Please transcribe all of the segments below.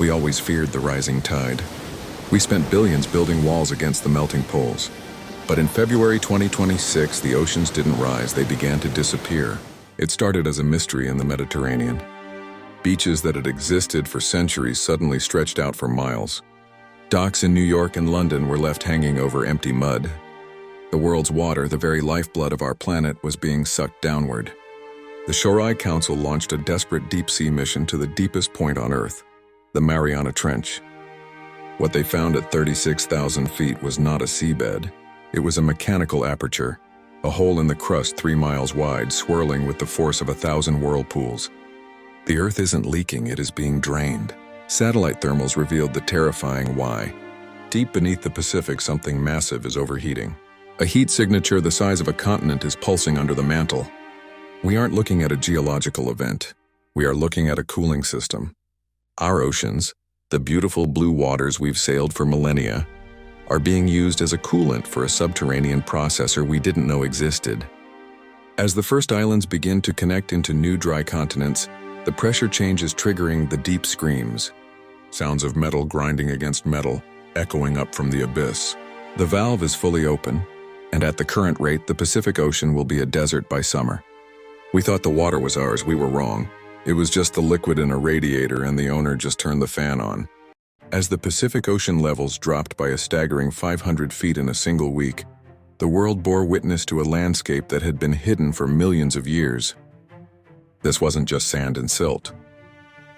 We always feared the rising tide. We spent billions building walls against the melting poles. But in February 2026, the oceans didn't rise, they began to disappear. It started as a mystery in the Mediterranean. Beaches that had existed for centuries suddenly stretched out for miles. Docks in New York and London were left hanging over empty mud. The world's water, the very lifeblood of our planet, was being sucked downward. The Shorai Council launched a desperate deep-sea mission to the deepest point on Earth, the Mariana Trench. What they found at 36,000 feet was not a seabed. It was a mechanical aperture, a hole in the crust 3 miles wide, swirling with the force of 1,000 whirlpools. The Earth isn't leaking, it is being drained. Satellite thermals revealed the terrifying why. Deep beneath the Pacific, something massive is overheating. A heat signature the size of a continent is pulsing under the mantle. We aren't looking at a geological event. We are looking at a cooling system. Our oceans, the beautiful blue waters we've sailed for millennia, are being used as a coolant for a subterranean processor we didn't know existed. As the first islands begin to connect into new dry continents, the pressure change is triggering the deep screams. Sounds of metal grinding against metal, echoing up from the abyss. The valve is fully open, and at the current rate, the Pacific Ocean will be a desert by summer. We thought the water was ours, we were wrong. It was just the liquid in a radiator and the owner just turned the fan on. As the Pacific Ocean levels dropped by a staggering 500 feet in a single week, the world bore witness to a landscape that had been hidden for millions of years. This wasn't just sand and silt.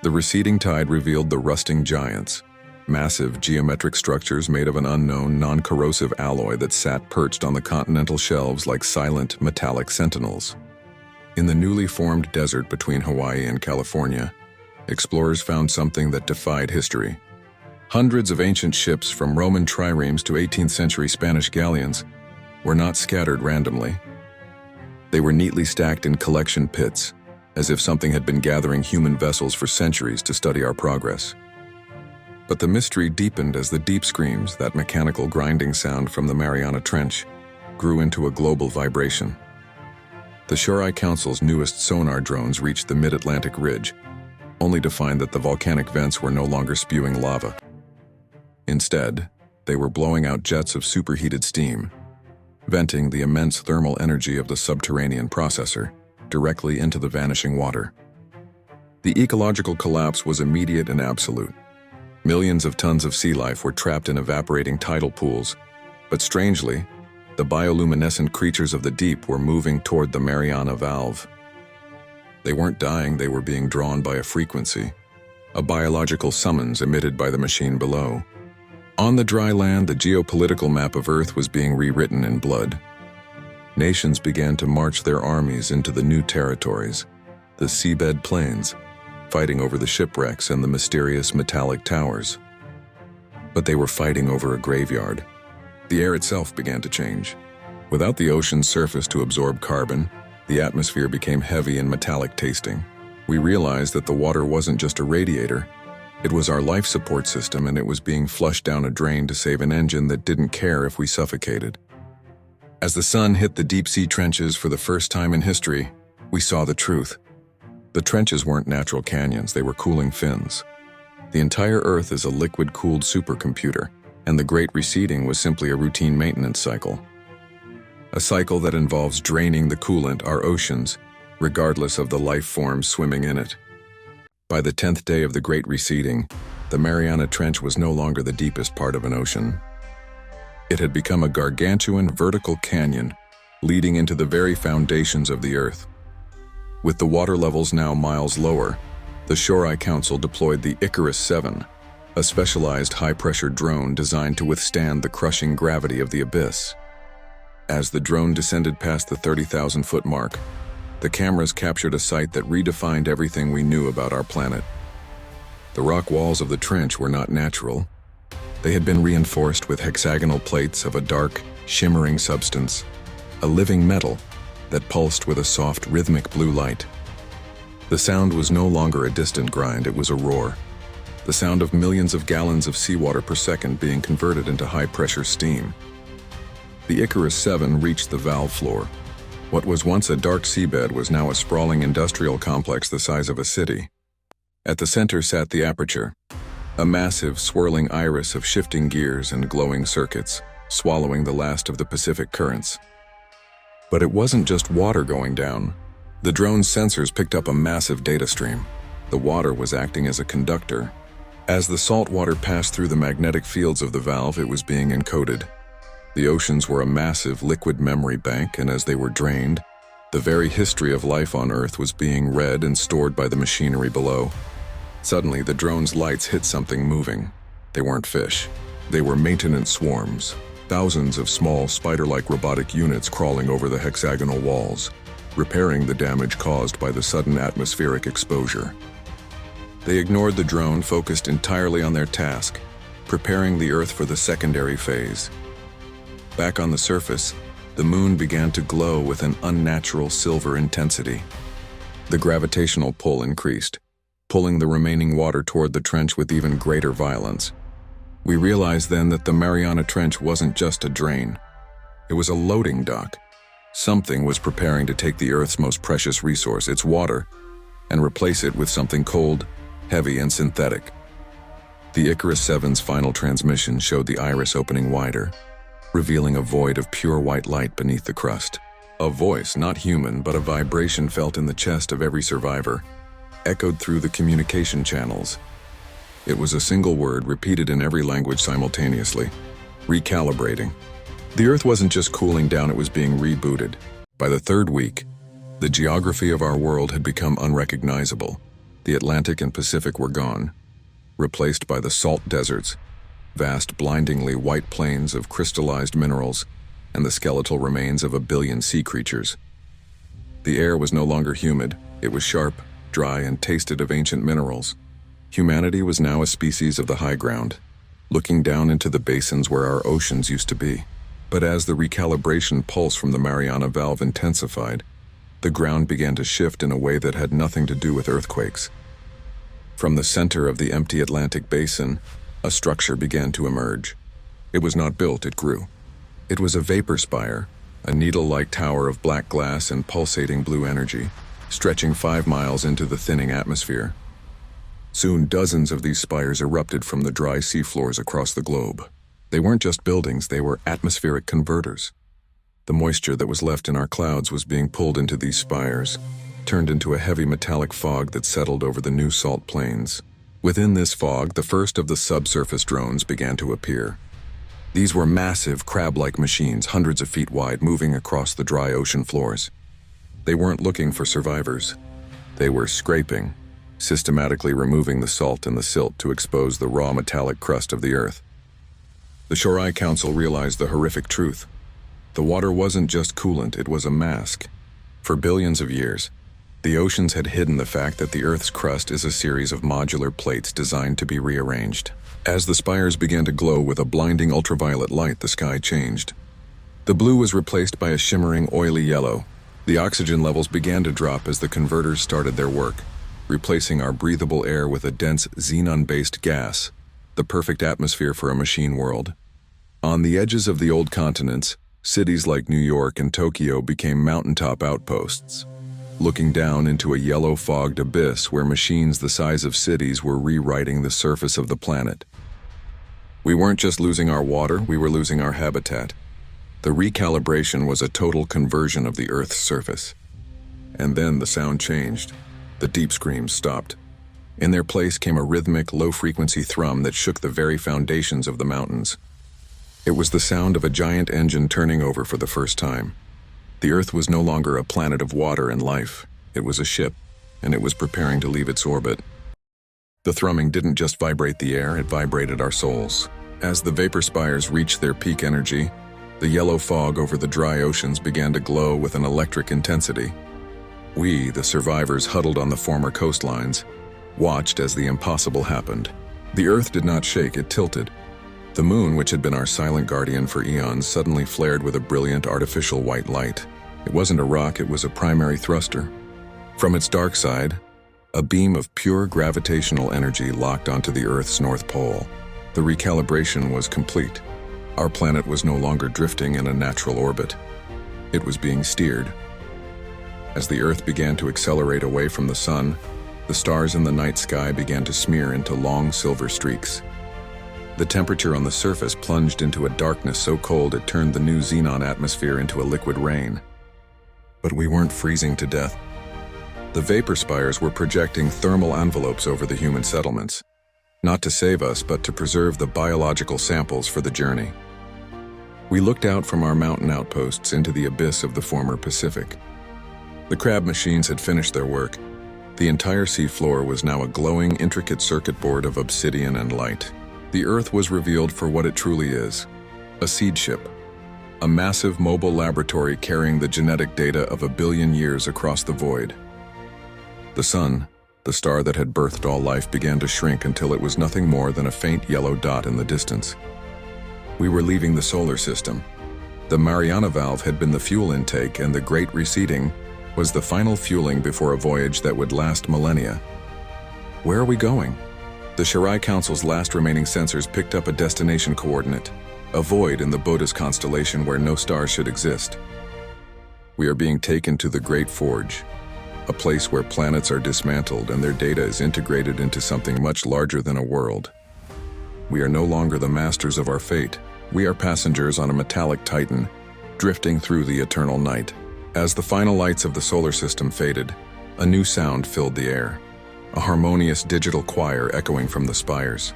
The receding tide revealed the rusting giants, massive geometric structures made of an unknown, non-corrosive alloy that sat perched on the continental shelves like silent, metallic sentinels. In the newly formed desert between Hawaii and California, explorers found something that defied history. Hundreds of ancient ships, from Roman triremes to 18th century Spanish galleons, were not scattered randomly. They were neatly stacked in collection pits, as if something had been gathering human vessels for centuries to study our progress. But the mystery deepened as the deep screams, that mechanical grinding sound from the Mariana Trench, grew into a global vibration. The Shorai Council's newest sonar drones reached the mid-Atlantic ridge, only to find that the volcanic vents were no longer spewing lava. Instead, they were blowing out jets of superheated steam, venting the immense thermal energy of the subterranean processor directly into the vanishing water. The ecological collapse was immediate and absolute. Millions of tons of sea life were trapped in evaporating tidal pools, but strangely, the bioluminescent creatures of the deep were moving toward the Mariana Valve. They weren't dying, they were being drawn by a frequency, a biological summons emitted by the machine below. On the dry land, the geopolitical map of Earth was being rewritten in blood. Nations began to march their armies into the new territories, the seabed plains, fighting over the shipwrecks and the mysterious metallic towers. But they were fighting over a graveyard. The air itself began to change. Without the ocean's surface to absorb carbon, the atmosphere became heavy and metallic tasting. We realized that the water wasn't just a radiator. It was our life support system, and it was being flushed down a drain to save an engine that didn't care if we suffocated. As the sun hit the deep-sea trenches for the first time in history, we saw the truth. The trenches weren't natural canyons, they were cooling fins. The entire Earth is a liquid-cooled supercomputer, and the Great Receding was simply a routine maintenance cycle. A cycle that involves draining the coolant, our oceans, regardless of the life forms swimming in it. By the 10th day of the Great Receding, the Mariana Trench was no longer the deepest part of an ocean. It had become a gargantuan vertical canyon leading into the very foundations of the Earth. With the water levels now miles lower, the Shorai Council deployed the Icarus 7, a specialized high-pressure drone designed to withstand the crushing gravity of the abyss. As the drone descended past the 30,000-foot mark, the cameras captured a sight that redefined everything we knew about our planet. The rock walls of the trench were not natural. They had been reinforced with hexagonal plates of a dark, shimmering substance, a living metal that pulsed with a soft, rhythmic blue light. The sound was no longer a distant grind, it was a roar. The sound of millions of gallons of seawater per second being converted into high-pressure steam. The Icarus 7 reached the valve floor. What was once a dark seabed was now a sprawling industrial complex the size of a city. At the center sat the aperture, a massive, swirling iris of shifting gears and glowing circuits, swallowing the last of the Pacific currents. But it wasn't just water going down. The drone's sensors picked up a massive data stream. The water was acting as a conductor. As the salt water passed through the magnetic fields of the valve, it was being encoded. The oceans were a massive liquid memory bank, and as they were drained, the very history of life on Earth was being read and stored by the machinery below. Suddenly, the drone's lights hit something moving. They weren't fish. They were maintenance swarms, thousands of small, spider-like robotic units crawling over the hexagonal walls, repairing the damage caused by the sudden atmospheric exposure. They ignored the drone, focused entirely on their task, preparing the Earth for the secondary phase. Back on the surface, the moon began to glow with an unnatural silver intensity. The gravitational pull increased, pulling the remaining water toward the trench with even greater violence. We realized then that the Mariana Trench wasn't just a drain. It was a loading dock. Something was preparing to take the Earth's most precious resource, its water, and replace it with something cold, heavy, and synthetic. The Icarus 7's final transmission showed the iris opening wider, revealing a void of pure white light beneath the crust. A voice, not human, but a vibration felt in the chest of every survivor, echoed through the communication channels. It was a single word repeated in every language simultaneously: recalibrating. The Earth wasn't just cooling down, it was being rebooted. By the third week, the geography of our world had become unrecognizable. The Atlantic and Pacific were gone, replaced by the salt deserts, vast, blindingly white plains of crystallized minerals, and the skeletal remains of a billion sea creatures. The air was no longer humid. It was sharp, dry, and tasted of ancient minerals. Humanity was now a species of the high ground, looking down into the basins where our oceans used to be. But as the recalibration pulse from the Mariana Valve intensified, the ground began to shift in a way that had nothing to do with earthquakes. From the center of the empty Atlantic basin, a structure began to emerge. It was not built, it grew. It was a Vapor-Spire, a needle-like tower of black glass and pulsating blue energy, stretching 5 miles into the thinning atmosphere. Soon, dozens of these spires erupted from the dry seafloors across the globe. They weren't just buildings, they were atmospheric converters. The moisture that was left in our clouds was being pulled into these spires, turned into a heavy metallic fog that settled over the new salt plains. Within this fog, the first of the subsurface drones began to appear. These were massive, crab-like machines, hundreds of feet wide, moving across the dry ocean floors. They weren't looking for survivors. They were scraping, systematically removing the salt and the silt to expose the raw metallic crust of the Earth. The Shorai Council realized the horrific truth. The water wasn't just coolant, it was a mask. For billions of years, the oceans had hidden the fact that the Earth's crust is a series of modular plates designed to be rearranged. As the spires began to glow with a blinding ultraviolet light, the sky changed. The blue was replaced by a shimmering, oily yellow. The oxygen levels began to drop as the converters started their work, replacing our breathable air with a dense xenon-based gas, the perfect atmosphere for a machine world. On the edges of the old continents, cities like New York and Tokyo became mountaintop outposts, looking down into a yellow-fogged abyss where machines the size of cities were rewriting the surface of the planet. We weren't just losing our water, we were losing our habitat. The recalibration was a total conversion of the Earth's surface. And then the sound changed. The deep screams stopped. In their place came a rhythmic, low-frequency thrum that shook the very foundations of the mountains. It was the sound of a giant engine turning over for the first time. The Earth was no longer a planet of water and life. It was a ship, and it was preparing to leave its orbit. The thrumming didn't just vibrate the air, it vibrated our souls. As the Vapor-Spires reached their peak energy, the yellow fog over the dry oceans began to glow with an electric intensity. We, the survivors huddled on the former coastlines, watched as the impossible happened. The Earth did not shake, it tilted. The moon, which had been our silent guardian for eons, suddenly flared with a brilliant artificial white light. It wasn't a rock, it was a primary thruster. From its dark side, a beam of pure gravitational energy locked onto the Earth's North Pole. The recalibration was complete. Our planet was no longer drifting in a natural orbit. It was being steered. As the Earth began to accelerate away from the sun, The stars in the night sky began to smear into long silver streaks. The temperature on the surface plunged into a darkness so cold it turned the new xenon atmosphere into a liquid rain. But we weren't freezing to death. The Vapor-Spires were projecting thermal envelopes over the human settlements, not to save us, but to preserve the biological samples for the journey. We looked out from our mountain outposts into the abyss of the former Pacific. The crab machines had finished their work. The entire seafloor was now a glowing, intricate circuit board of obsidian and light. The Earth was revealed for what it truly is: a seed ship, a massive mobile laboratory carrying the genetic data of 1 billion years across the void. The sun, the star that had birthed all life, began to shrink until it was nothing more than a faint yellow dot in the distance. We were leaving the solar system. The Mariana valve had been the fuel intake, and the Great Receding was the final fueling before a voyage that would last millennia. Where are we going? The Shorai Council's last remaining sensors picked up a destination coordinate, a void in the Bodas constellation where no stars should exist. We are being taken to the Great Forge, a place where planets are dismantled and their data is integrated into something much larger than a world. We are no longer the masters of our fate. We are passengers on a metallic titan, drifting through the eternal night. As the final lights of the solar system faded, a new sound filled the air, a harmonious digital choir echoing from the spires.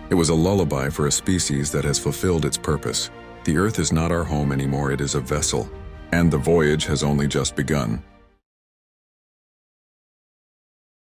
It was a lullaby for a species that has fulfilled its purpose. The Earth is not our home anymore, it is a vessel, and the voyage has only just begun.